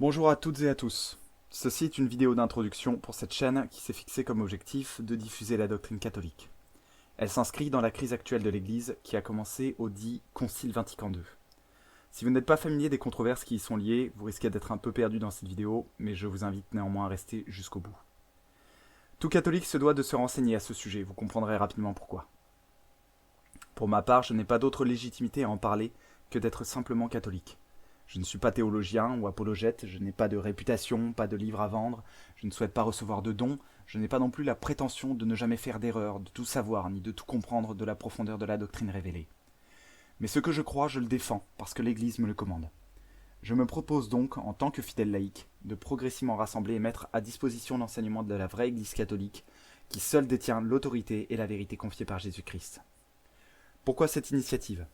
Bonjour à toutes et à tous. Ceci est une vidéo d'introduction pour cette chaîne qui s'est fixée comme objectif de diffuser la doctrine catholique. Elle s'inscrit dans la crise actuelle de l'Église qui a commencé au dit Concile Vatican II. Si vous n'êtes pas familier des controverses qui y sont liées, vous risquez d'être un peu perdu dans cette vidéo, mais je vous invite néanmoins à rester jusqu'au bout. Tout catholique se doit de se renseigner à ce sujet, vous comprendrez rapidement pourquoi. Pour ma part, je n'ai pas d'autre légitimité à en parler que d'être simplement catholique. Je ne suis pas théologien ou apologète, je n'ai pas de réputation, pas de livre à vendre, je ne souhaite pas recevoir de dons, je n'ai pas non plus la prétention de ne jamais faire d'erreur, de tout savoir, ni de tout comprendre de la profondeur de la doctrine révélée. Mais ce que je crois, je le défends, parce que l'Église me le commande. Je me propose donc, en tant que fidèle laïque, de progressivement rassembler et mettre à disposition l'enseignement de la vraie Église catholique, qui seule détient l'autorité et la vérité confiée par Jésus-Christ. Pourquoi cette initiative ?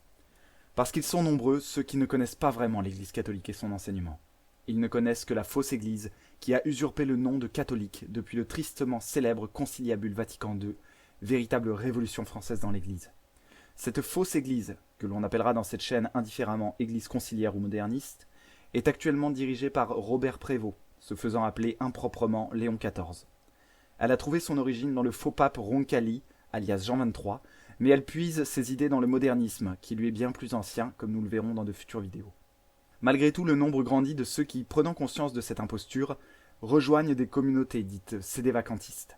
Parce qu'ils sont nombreux ceux qui ne connaissent pas vraiment l'Église catholique et son enseignement. Ils ne connaissent que la fausse Église qui a usurpé le nom de catholique depuis le tristement célèbre conciliabule Vatican II, véritable révolution française dans l'Église. Cette fausse Église, que l'on appellera dans cette chaîne indifféremment Église conciliaire ou moderniste, est actuellement dirigée par Robert Prévost, se faisant appeler improprement Léon XIV. Elle a trouvé son origine dans le faux pape Roncalli, alias Jean XXIII, mais elle puise ses idées dans le modernisme, qui lui est bien plus ancien, comme nous le verrons dans de futures vidéos. Malgré tout, le nombre grandit de ceux qui, prenant conscience de cette imposture, rejoignent des communautés dites sédévacantistes.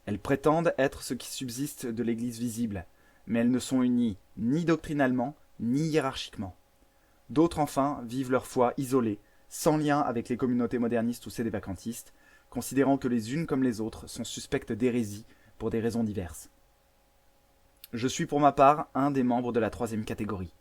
Elles prétendent être ce qui subsiste de l'Église visible, mais elles ne sont unies ni doctrinalement, ni hiérarchiquement. D'autres enfin vivent leur foi isolée, sans lien avec les communautés modernistes ou sédévacantistes, considérant que les unes comme les autres sont suspectes d'hérésie pour des raisons diverses. Je suis pour ma part un des membres de la troisième catégorie.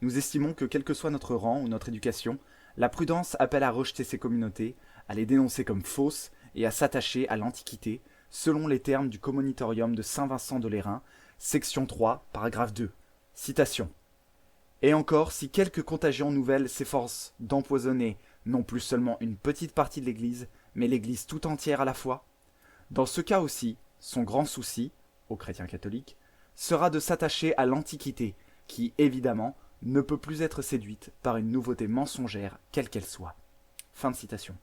Nous estimons que quel que soit notre rang ou notre éducation, la prudence appelle à rejeter ces communautés, à les dénoncer comme fausses et à s'attacher à l'Antiquité, selon les termes du Commonitorium de Saint Vincent de Lérins, section 3, paragraphe 2. Citation. Et encore, si quelque contagion nouvelle s'efforce d'empoisonner non plus seulement une petite partie de l'Église, mais l'Église tout entière à la fois, dans ce cas aussi, son grand souci, aux chrétiens catholiques, sera de s'attacher à l'Antiquité, qui, évidemment, ne peut plus être séduite par une nouveauté mensongère, quelle qu'elle soit. Fin de citation.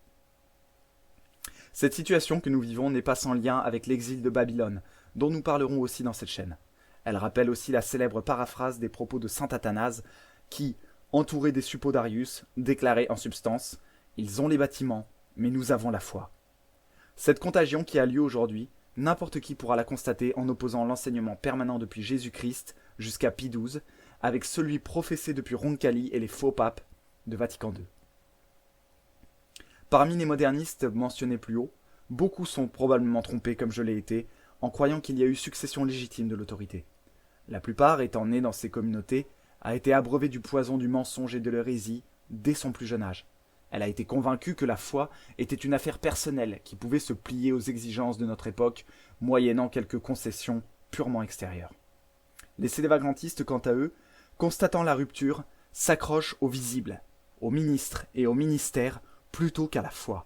Cette situation que nous vivons n'est pas sans lien avec l'exil de Babylone, dont nous parlerons aussi dans cette chaîne. Elle rappelle aussi la célèbre paraphrase des propos de saint Athanase, qui, entouré des suppôts d'Arius, déclarait en substance « Ils ont les bâtiments, mais nous avons la foi ». Cette contagion qui a lieu aujourd'hui, n'importe qui pourra la constater en opposant l'enseignement permanent depuis Jésus-Christ jusqu'à Pie XII avec celui professé depuis Roncalli et les faux papes de Vatican II. Parmi les modernistes mentionnés plus haut, beaucoup sont probablement trompés comme je l'ai été en croyant qu'il y a eu succession légitime de l'autorité. La plupart, étant nés dans ces communautés, a été abreuvée du poison du mensonge et de l'hérésie dès son plus jeune âge. Elle a été convaincue que la foi était une affaire personnelle qui pouvait se plier aux exigences de notre époque, moyennant quelques concessions purement extérieures. Les sédévacantistes, quant à eux, constatant la rupture, s'accrochent au visible, aux ministres et au ministère plutôt qu'à la foi.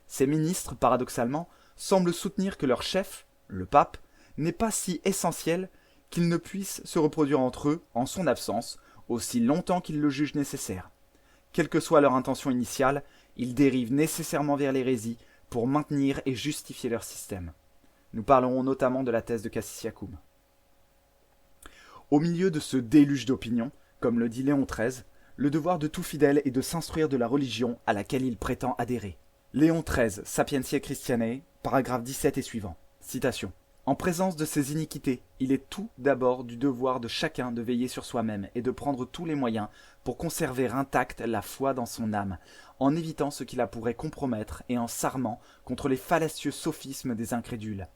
Ces ministres, paradoxalement, semblent soutenir que leur chef, le pape, n'est pas si essentiel qu'ils ne puissent se reproduire entre eux, en son absence, aussi longtemps qu'ils le jugent nécessaire. Quelle que soit leur intention initiale, ils dérivent nécessairement vers l'hérésie pour maintenir et justifier leur système. Nous parlerons notamment de la thèse de Cassius-Yacoum. Au milieu de ce déluge d'opinions, comme le dit Léon XIII, le devoir de tout fidèle est de s'instruire de la religion à laquelle il prétend adhérer. Léon XIII, Sapientiae Christianae, paragraphe 17 et suivant. Citation. En présence de ces iniquités, il est tout d'abord du devoir de chacun de veiller sur soi-même et de prendre tous les moyens pour conserver intacte la foi dans son âme, en évitant ce qui la pourrait compromettre et en s'armant contre les fallacieux sophismes des incrédules.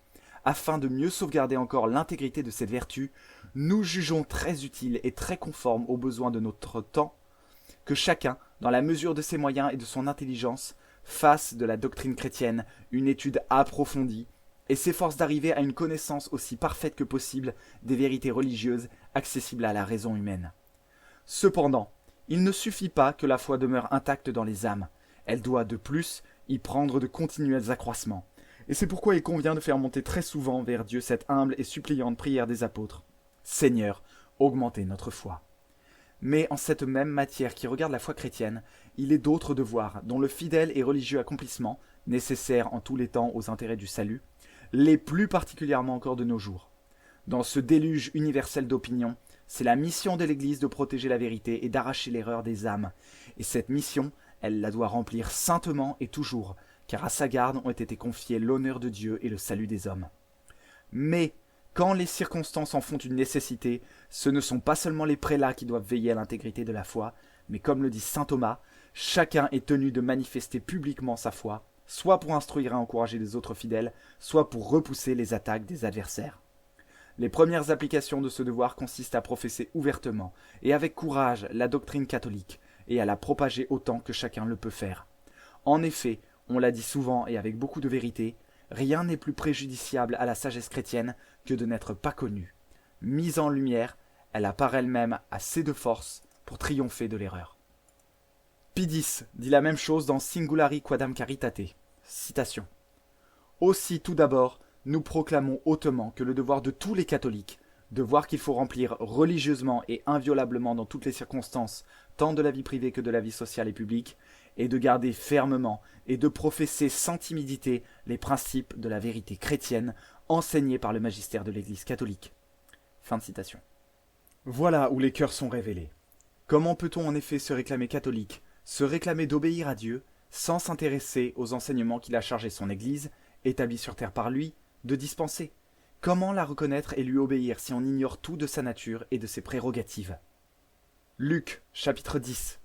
Afin de mieux sauvegarder encore l'intégrité de cette vertu, nous jugeons très utile et très conforme aux besoins de notre temps que chacun, dans la mesure de ses moyens et de son intelligence, fasse de la doctrine chrétienne une étude approfondie et s'efforce d'arriver à une connaissance aussi parfaite que possible des vérités religieuses accessibles à la raison humaine. Cependant, il ne suffit pas que la foi demeure intacte dans les âmes, elle doit de plus y prendre de continuels accroissements, et c'est pourquoi il convient de faire monter très souvent vers Dieu cette humble et suppliante prière des apôtres. Seigneur, augmentez notre foi. Mais en cette même matière qui regarde la foi chrétienne, il est d'autres devoirs dont le fidèle et religieux accomplissement, nécessaire en tous les temps aux intérêts du salut, l'est plus particulièrement encore de nos jours. Dans ce déluge universel d'opinion, c'est la mission de l'Église de protéger la vérité et d'arracher l'erreur des âmes. Et cette mission, elle la doit remplir saintement et toujours, car à sa garde ont été confiés l'honneur de Dieu et le salut des hommes. Mais, quand les circonstances en font une nécessité, ce ne sont pas seulement les prélats qui doivent veiller à l'intégrité de la foi, mais comme le dit saint Thomas, chacun est tenu de manifester publiquement sa foi, soit pour instruire et encourager les autres fidèles, soit pour repousser les attaques des adversaires. Les premières applications de ce devoir consistent à professer ouvertement et avec courage la doctrine catholique et à la propager autant que chacun le peut faire. En effet, on l'a dit souvent et avec beaucoup de vérité, rien n'est plus préjudiciable à la sagesse chrétienne que de n'être pas connue. Mise en lumière, elle a par elle-même assez de force pour triompher de l'erreur. Pie X dit la même chose dans Singulari Quadam Caritate. Citation. Aussi, tout d'abord, nous proclamons hautement que le devoir de tous les catholiques, devoir qu'il faut remplir religieusement et inviolablement dans toutes les circonstances, tant de la vie privée que de la vie sociale et publique, est de garder fermement et de professer sans timidité les principes de la vérité chrétienne enseignés par le magistère de l'Église catholique. Fin de citation. Voilà où les cœurs sont révélés. Comment peut-on en effet se réclamer catholique, se réclamer d'obéir à Dieu, sans s'intéresser aux enseignements qu'il a chargé son Église, établie sur terre par lui, de dispenser? Comment la reconnaître et lui obéir si on ignore tout de sa nature et de ses prérogatives? Luc, chapitre 10.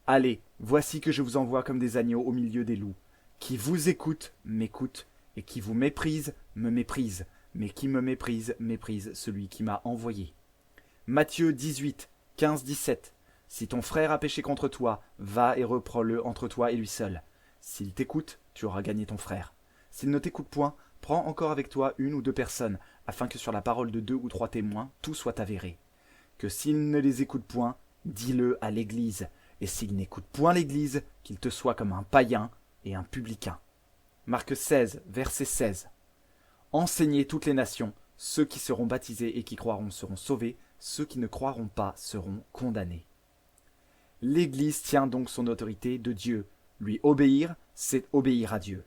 Allez, voici que je vous envoie comme des agneaux au milieu des loups. Qui vous écoute, m'écoute, et qui vous méprise, me méprise, mais qui me méprise, méprise celui qui m'a envoyé. Matthieu 18, 15-17. Si ton frère a péché contre toi, va et reprends-le entre toi et lui seul. S'il t'écoute, tu auras gagné ton frère. S'il ne t'écoute point, prends encore avec toi une ou deux personnes, afin que sur la parole de 2 ou 3 témoins, tout soit avéré. Que s'il ne les écoute point, dis-le à l'Église, et s'il n'écoute point l'Église, qu'il te soit comme un païen et un publicain. Marc 16, verset 16. Enseignez toutes les nations, ceux qui seront baptisés et qui croiront seront sauvés, ceux qui ne croiront pas seront condamnés. L'Église tient donc son autorité de Dieu. Lui obéir, c'est obéir à Dieu.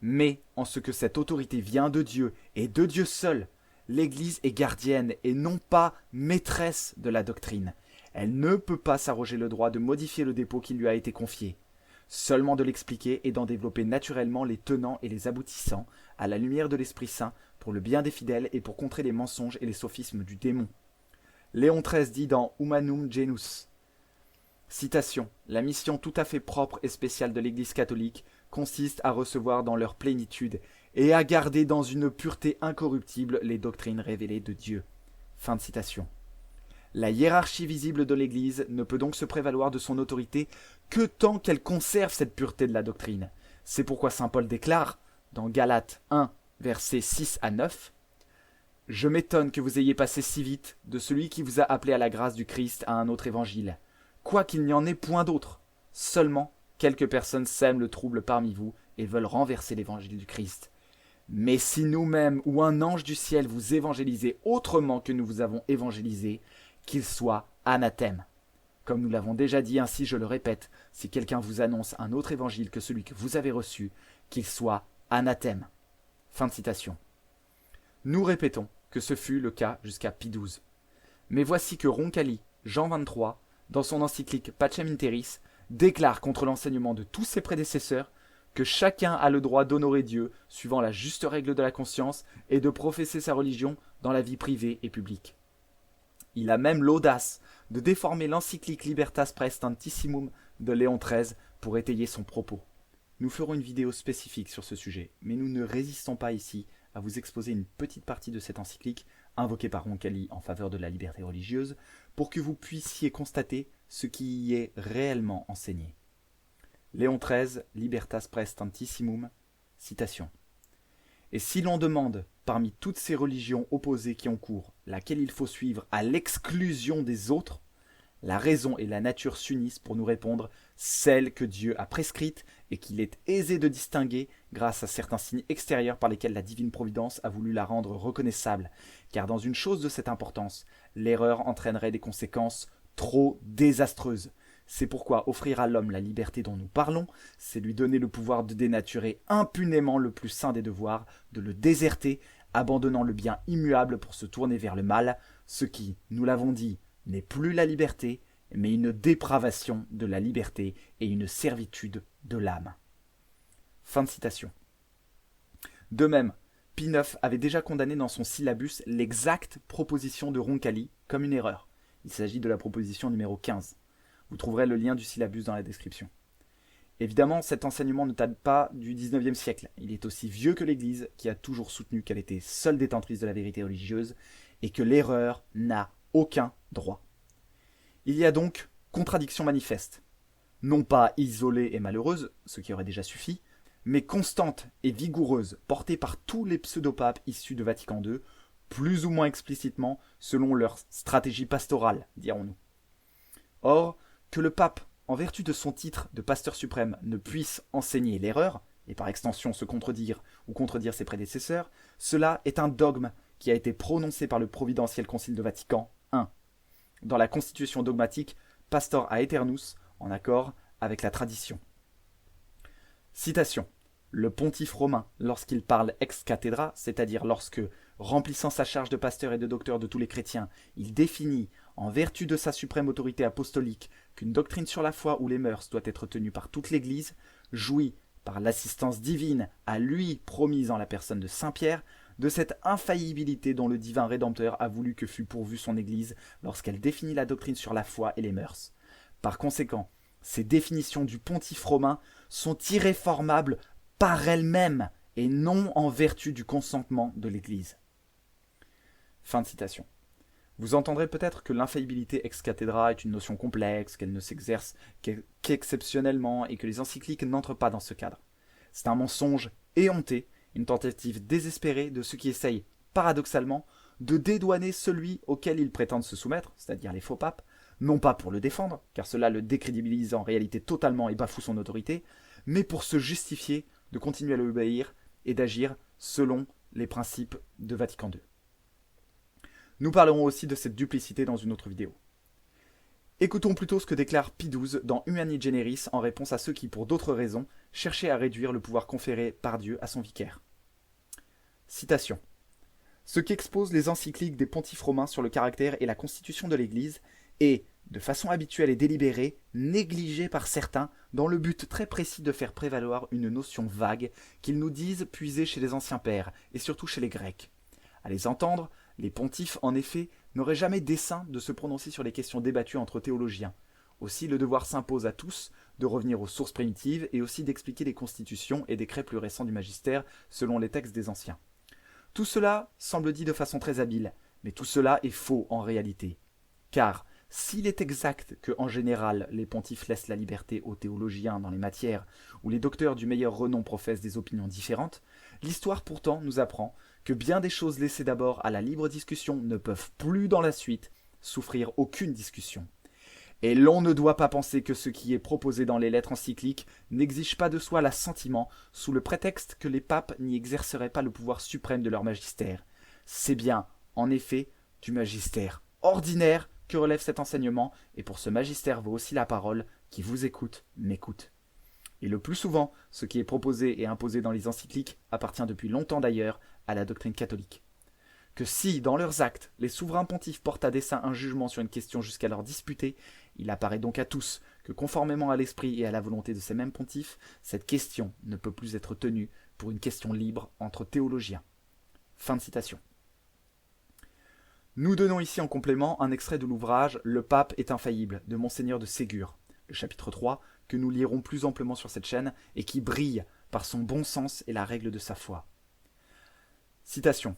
Mais en ce que cette autorité vient de Dieu et de Dieu seul, l'Église est gardienne et non pas maîtresse de la doctrine. Elle ne peut pas s'arroger le droit de modifier le dépôt qui lui a été confié, seulement de l'expliquer et d'en développer naturellement les tenants et les aboutissants à la lumière de l'Esprit Saint pour le bien des fidèles et pour contrer les mensonges et les sophismes du démon. Léon XIII dit dans Humanum Genus, citation, « La mission tout à fait propre et spéciale de l'Église catholique consiste à recevoir dans leur plénitude et à garder dans une pureté incorruptible les doctrines révélées de Dieu. » Fin de citation. La hiérarchie visible de l'Église ne peut donc se prévaloir de son autorité que tant qu'elle conserve cette pureté de la doctrine. C'est pourquoi saint Paul déclare, dans Galates 1, versets 6 à 9, « Je m'étonne que vous ayez passé si vite de celui qui vous a appelé à la grâce du Christ à un autre évangile, quoiqu'il n'y en ait point d'autre. Seulement, quelques personnes sèment le trouble parmi vous et veulent renverser l'évangile du Christ. Mais si nous-mêmes ou un ange du ciel vous évangélisez autrement que nous vous avons évangélisé, qu'il soit anathème. Comme nous l'avons déjà dit, ainsi je le répète, si quelqu'un vous annonce un autre évangile que celui que vous avez reçu, qu'il soit anathème. » Fin de citation. Nous répétons que ce fut le cas jusqu'à Pie XII. Mais voici que Roncalli, Jean XXIII, dans son encyclique Pacem in Terris, déclare contre l'enseignement de tous ses prédécesseurs que chacun a le droit d'honorer Dieu suivant la juste règle de la conscience et de professer sa religion dans la vie privée et publique. Il a même l'audace de déformer l'encyclique Libertas Praestantissimum de Léon XIII pour étayer son propos. Nous ferons une vidéo spécifique sur ce sujet, mais nous ne résistons pas ici à vous exposer une petite partie de cette encyclique invoquée par Roncalli en faveur de la liberté religieuse pour que vous puissiez constater ce qui y est réellement enseigné. Léon XIII, Libertas Praestantissimum, citation. « Et si l'on demande, parmi toutes ces religions opposées qui ont cours, laquelle il faut suivre à l'exclusion des autres, la raison et la nature s'unissent pour nous répondre celle que Dieu a prescrite et qu'il est aisé de distinguer grâce à certains signes extérieurs par lesquels la divine providence a voulu la rendre reconnaissable, car dans une chose de cette importance, l'erreur entraînerait des conséquences trop désastreuse. C'est pourquoi offrir à l'homme la liberté dont nous parlons, c'est lui donner le pouvoir de dénaturer impunément le plus saint des devoirs, de le déserter, abandonnant le bien immuable pour se tourner vers le mal, ce qui, nous l'avons dit, n'est plus la liberté, mais une dépravation de la liberté et une servitude de l'âme. Fin de citation. De même, Pie IX avait déjà condamné dans son syllabus l'exacte proposition de Roncalli comme une erreur. Il s'agit de la proposition numéro 15. Vous trouverez le lien du syllabus dans la description. Évidemment, cet enseignement ne date pas du XIXe siècle. Il est aussi vieux que l'Église, qui a toujours soutenu qu'elle était seule détentrice de la vérité religieuse et que l'erreur n'a aucun droit. Il y a donc contradiction manifeste. Non pas isolée et malheureuse, ce qui aurait déjà suffi, mais constante et vigoureuse, portée par tous les pseudopapes issus de Vatican II, plus ou moins explicitement selon leur stratégie pastorale, dirons-nous. Or, que le pape, en vertu de son titre de pasteur suprême, ne puisse enseigner l'erreur, et par extension se contredire ou contredire ses prédécesseurs, cela est un dogme qui a été prononcé par le providentiel concile de Vatican I, dans la constitution dogmatique Pastor Aeternus, en accord avec la tradition. Citation. Le pontife romain, lorsqu'il parle ex cathedra, c'est-à-dire lorsque, remplissant sa charge de pasteur et de docteur de tous les chrétiens, il définit, en vertu de sa suprême autorité apostolique, qu'une doctrine sur la foi ou les mœurs doit être tenue par toute l'Église, jouit, par l'assistance divine à lui promise en la personne de Saint Pierre, de cette infaillibilité dont le divin Rédempteur a voulu que fût pourvue son Église lorsqu'elle définit la doctrine sur la foi et les mœurs. Par conséquent, ces définitions du pontife romain sont irréformables par elles-mêmes et non en vertu du consentement de l'Église. Fin de citation. Vous entendrez peut-être que l'infaillibilité ex cathedra est une notion complexe, qu'elle ne s'exerce qu'exceptionnellement et que les encycliques n'entrent pas dans ce cadre. C'est un mensonge éhonté, une tentative désespérée de ceux qui essayent, paradoxalement, de dédouaner celui auquel ils prétendent se soumettre, c'est-à-dire les faux papes, non pas pour le défendre, car cela le décrédibilise en réalité totalement et bafoue son autorité, mais pour se justifier de continuer à l'obéir et d'agir selon les principes de Vatican II. Nous parlerons aussi de cette duplicité dans une autre vidéo. Écoutons plutôt ce que déclare Pie XII dans Humani Generis en réponse à ceux qui, pour d'autres raisons, cherchaient à réduire le pouvoir conféré par Dieu à son vicaire. Citation. Ce qu'exposent les encycliques des pontifes romains sur le caractère et la constitution de l'Église est, de façon habituelle et délibérée, négligé par certains dans le but très précis de faire prévaloir une notion vague qu'ils nous disent puiser chez les anciens pères et surtout chez les Grecs. À les entendre, les pontifes, en effet, n'auraient jamais dessein de se prononcer sur les questions débattues entre théologiens. Aussi, le devoir s'impose à tous de revenir aux sources primitives et aussi d'expliquer les constitutions et décrets plus récents du magistère selon les textes des anciens. Tout cela semble dit de façon très habile, mais tout cela est faux en réalité. Car, s'il est exact que, en général, les pontifes laissent la liberté aux théologiens dans les matières où les docteurs du meilleur renom professent des opinions différentes, l'histoire pourtant nous apprend que bien des choses laissées d'abord à la libre discussion ne peuvent plus dans la suite souffrir aucune discussion. Et l'on ne doit pas penser que ce qui est proposé dans les lettres encycliques n'exige pas de soi l'assentiment sous le prétexte que les papes n'y exerceraient pas le pouvoir suprême de leur magistère. C'est bien, en effet, du magistère ordinaire que relève cet enseignement, et pour ce magistère vaut aussi la parole qui vous écoute, m'écoute. Et le plus souvent, ce qui est proposé et imposé dans les encycliques appartient depuis longtemps d'ailleurs à la doctrine catholique. Que si, dans leurs actes, les souverains pontifes portent à dessein un jugement sur une question jusqu'alors disputée, il apparaît donc à tous que, conformément à l'esprit et à la volonté de ces mêmes pontifes, cette question ne peut plus être tenue pour une question libre entre théologiens. Fin de citation. Nous donnons ici en complément un extrait de l'ouvrage « Le pape est infaillible » de Monseigneur de Ségur, le chapitre 3, que nous lirons plus amplement sur cette chaîne et qui brille par son bon sens et la règle de sa foi. Citation.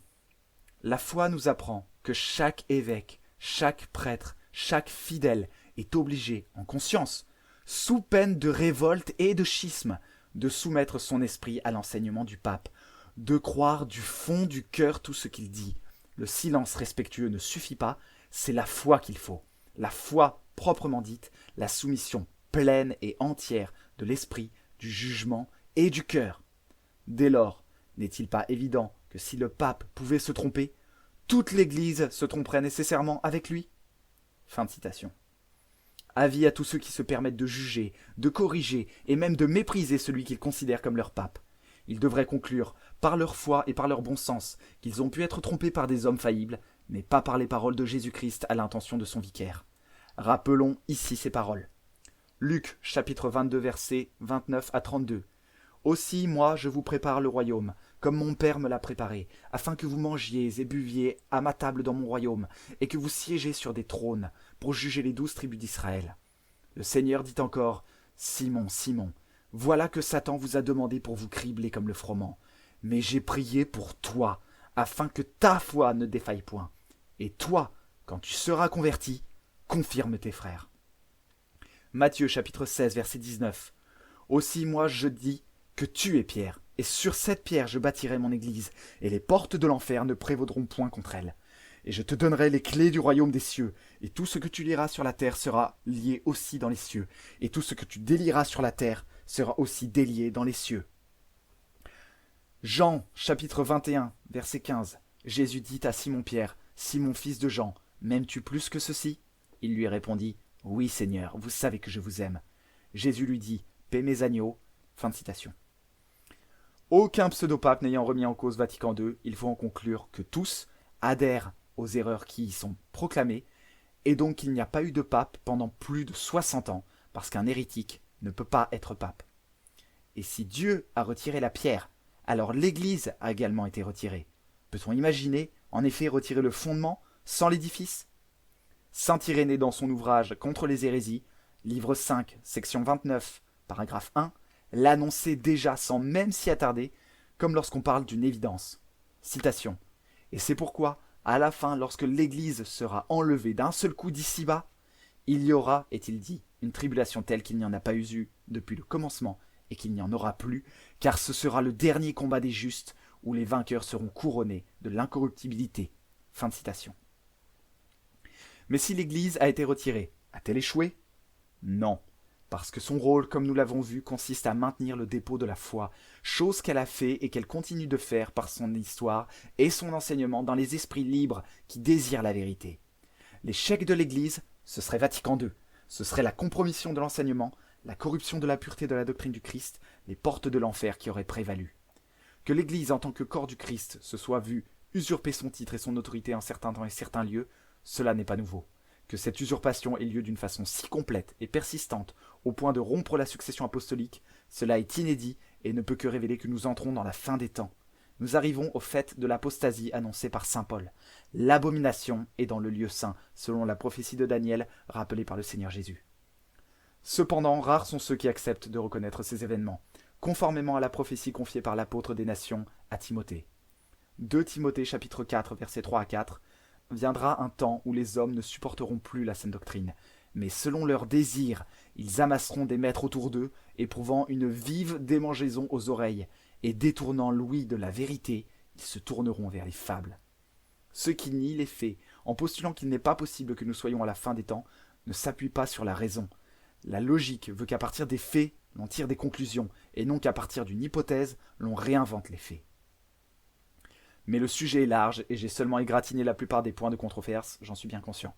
La foi nous apprend que chaque évêque, chaque prêtre, chaque fidèle est obligé, en conscience, sous peine de révolte et de schisme, de soumettre son esprit à l'enseignement du pape, de croire du fond du cœur tout ce qu'il dit. Le silence respectueux ne suffit pas, c'est la foi qu'il faut. La foi proprement dite, la soumission pleine et entière de l'esprit, du jugement et du cœur. Dès lors, n'est-il pas évident que si le pape pouvait se tromper, toute l'Église se tromperait nécessairement avec lui ? Fin de citation. Avis à tous ceux qui se permettent de juger, de corriger et même de mépriser celui qu'ils considèrent comme leur pape. Ils devraient conclure, par leur foi et par leur bon sens, qu'ils ont pu être trompés par des hommes faillibles, mais pas par les paroles de Jésus-Christ à l'intention de son vicaire. Rappelons ici ces paroles. Luc, chapitre 22, versets 29 à 32. Aussi, moi, je vous prépare le royaume, comme mon Père me l'a préparé, afin que vous mangiez et buviez à ma table dans mon royaume, et que vous siégez sur des trônes, pour juger les 12 tribus d'Israël. Le Seigneur dit encore, Simon, Simon, voilà que Satan vous a demandé pour vous cribler comme le froment. Mais j'ai prié pour toi, afin que ta foi ne défaille point. Et toi, quand tu seras converti, confirme tes frères. Matthieu chapitre 16, verset 19. Aussi moi je dis que tu es Pierre, et sur cette pierre je bâtirai mon église, et les portes de l'enfer ne prévaudront point contre elle. Et je te donnerai les clés du royaume des cieux, et tout ce que tu lieras sur la terre sera lié aussi dans les cieux, et tout ce que tu délieras sur la terre sera aussi délié dans les cieux. Jean, chapitre 21, verset 15. Jésus dit à Simon-Pierre, « Simon, fils de Jean, m'aimes-tu plus que ceci ?» Il lui répondit, « Oui, Seigneur, vous savez que je vous aime. » Jésus lui dit, « Paix mes agneaux. » Fin de citation. Aucun pseudopape n'ayant remis en cause Vatican II, il faut en conclure que tous adhèrent aux erreurs qui y sont proclamées, et donc qu'il n'y a pas eu de pape pendant plus de 60 ans, parce qu'un hérétique ne peut pas être pape. Et si Dieu a retiré la pierre, alors l'Église a également été retirée. Peut-on imaginer, en effet, retirer le fondement sans l'édifice ? Saint Irénée, dans son ouvrage Contre les hérésies, livre 5, section 29, paragraphe 1, l'annonçait déjà sans même s'y attarder, comme lorsqu'on parle d'une évidence. Citation. « Et c'est pourquoi, à la fin, lorsque l'Église sera enlevée d'un seul coup d'ici-bas, il y aura, est-il dit, une tribulation telle qu'il n'y en a pas eu depuis le commencement, et qu'il n'y en aura plus, car ce sera le dernier combat des justes, où les vainqueurs seront couronnés de l'incorruptibilité. » Fin de citation. Mais si l'Église a été retirée, a-t-elle échoué ? Non, parce que son rôle, comme nous l'avons vu, consiste à maintenir le dépôt de la foi, chose qu'elle a fait et qu'elle continue de faire par son histoire et son enseignement dans les esprits libres qui désirent la vérité. L'échec de l'Église, ce serait Vatican II, ce serait la compromission de l'enseignement, la corruption de la pureté de la doctrine du Christ, les portes de l'enfer qui auraient prévalu. Que l'Église, en tant que corps du Christ, se soit vue usurper son titre et son autorité en certains temps et certains lieux, cela n'est pas nouveau. Que cette usurpation ait lieu d'une façon si complète et persistante au point de rompre la succession apostolique, cela est inédit et ne peut que révéler que nous entrons dans la fin des temps. Nous arrivons au fait de l'apostasie annoncée par saint Paul. L'abomination est dans le lieu saint, selon la prophétie de Daniel rappelée par le Seigneur Jésus. Cependant, rares sont ceux qui acceptent de reconnaître ces événements, conformément à la prophétie confiée par l'apôtre des nations à Timothée. 2 Timothée chapitre 4, versets 3 à 4. Viendra un temps où les hommes ne supporteront plus la saine doctrine, mais selon leurs désirs, ils amasseront des maîtres autour d'eux, éprouvant une vive démangeaison aux oreilles, et détournant l'ouïe de la vérité, ils se tourneront vers les fables. Ceux qui nient les faits, en postulant qu'il n'est pas possible que nous soyons à la fin des temps, ne s'appuient pas sur la raison. La logique veut qu'à partir des faits, l'on tire des conclusions, et non qu'à partir d'une hypothèse, l'on réinvente les faits. Mais le sujet est large, et j'ai seulement égratigné la plupart des points de controverse, j'en suis bien conscient.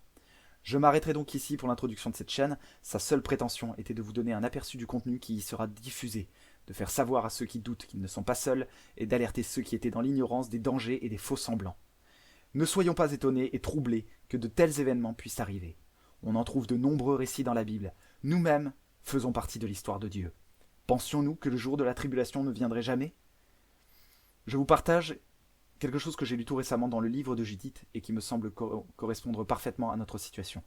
Je m'arrêterai donc ici pour l'introduction de cette chaîne. Sa seule prétention était de vous donner un aperçu du contenu qui y sera diffusé, de faire savoir à ceux qui doutent qu'ils ne sont pas seuls, et d'alerter ceux qui étaient dans l'ignorance des dangers et des faux semblants. Ne soyons pas étonnés et troublés que de tels événements puissent arriver. On en trouve de nombreux récits dans la Bible. Nous-mêmes faisons partie de l'histoire de Dieu. Pensions-nous que le jour de la tribulation ne viendrait jamais ? Je vous partage quelque chose que j'ai lu tout récemment dans le livre de Judith et qui me semble correspondre parfaitement à notre situation.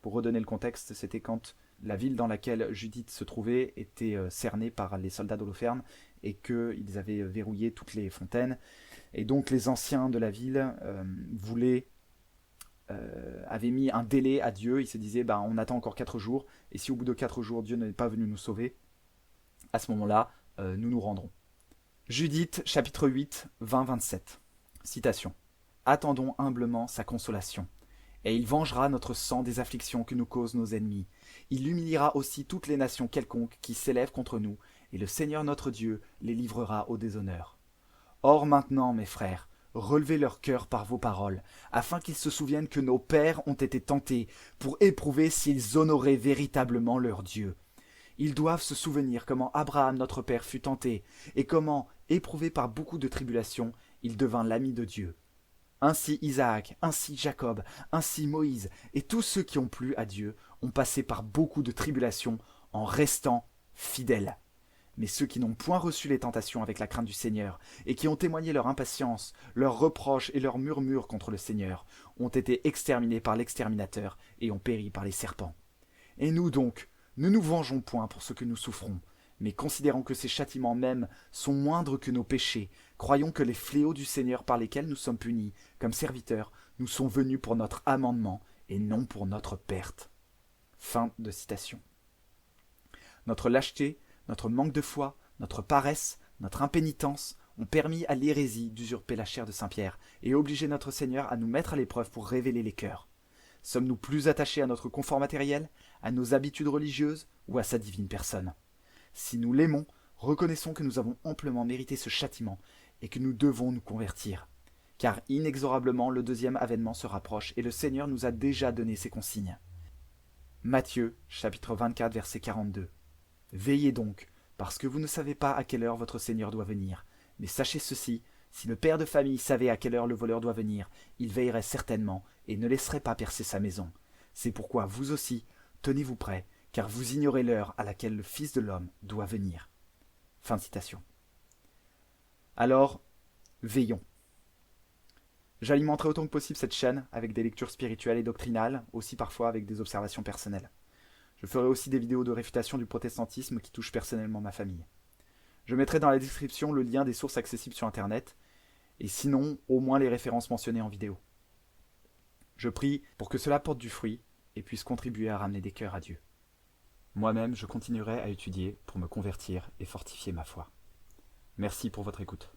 Pour redonner le contexte, c'était quand la ville dans laquelle Judith se trouvait était cernée par les soldats d'Holoferne et qu'ils avaient verrouillé toutes les fontaines. Et donc les anciens de la ville avaient mis un délai à Dieu. Ils se disaient, on attend encore 4 jours, et si au bout de 4 jours Dieu n'est pas venu nous sauver, à ce moment-là, nous nous rendrons. Judith, chapitre 8, 20-27. Citation. « Attendons humblement sa consolation, et il vengera notre sang des afflictions que nous causent nos ennemis. Il humiliera aussi toutes les nations quelconques qui s'élèvent contre nous, et le Seigneur notre Dieu les livrera au déshonneur. Or maintenant, mes frères, relevez leur cœur par vos paroles, afin qu'ils se souviennent que nos pères ont été tentés pour éprouver s'ils honoraient véritablement leur Dieu. Ils doivent se souvenir comment Abraham notre père fut tenté, et comment, éprouvé par beaucoup de tribulations, il devint l'ami de Dieu. Ainsi Isaac, ainsi Jacob, ainsi Moïse, et tous ceux qui ont plu à Dieu ont passé par beaucoup de tribulations en restant fidèles. Mais ceux qui n'ont point reçu les tentations avec la crainte du Seigneur, et qui ont témoigné leur impatience, leurs reproches et leurs murmures contre le Seigneur, ont été exterminés par l'exterminateur et ont péri par les serpents. Et nous donc, ne nous vengeons point pour ce que nous souffrons, mais considérant que ces châtiments mêmes sont moindres que nos péchés, croyons que les fléaux du Seigneur par lesquels nous sommes punis, comme serviteurs, nous sont venus pour notre amendement et non pour notre perte. » Fin de citation. Notre lâcheté, notre manque de foi, notre paresse, notre impénitence ont permis à l'hérésie d'usurper la chair de Saint-Pierre et obligé notre Seigneur à nous mettre à l'épreuve pour révéler les cœurs. Sommes-nous plus attachés à notre confort matériel, à nos habitudes religieuses ou à sa divine personne ? Si nous l'aimons, reconnaissons que nous avons amplement mérité ce châtiment et que nous devons nous convertir. Car inexorablement le deuxième avènement se rapproche et le Seigneur nous a déjà donné ses consignes. Matthieu, chapitre 24, verset 42. Veillez donc, parce que vous ne savez pas à quelle heure votre Seigneur doit venir. Mais sachez ceci, si le père de famille savait à quelle heure le voleur doit venir, il veillerait certainement et ne laisserait pas percer sa maison. C'est pourquoi vous aussi, tenez-vous prêts, car vous ignorez l'heure à laquelle le Fils de l'homme doit venir. Fin de citation. Alors, veillons. J'alimenterai autant que possible cette chaîne avec des lectures spirituelles et doctrinales, aussi parfois avec des observations personnelles. Je ferai aussi des vidéos de réfutation du protestantisme qui touchent personnellement ma famille. Je mettrai dans la description le lien des sources accessibles sur Internet, et sinon, au moins les références mentionnées en vidéo. Je prie pour que cela porte du fruit et puisse contribuer à ramener des cœurs à Dieu. Moi-même, je continuerai à étudier pour me convertir et fortifier ma foi. Merci pour votre écoute.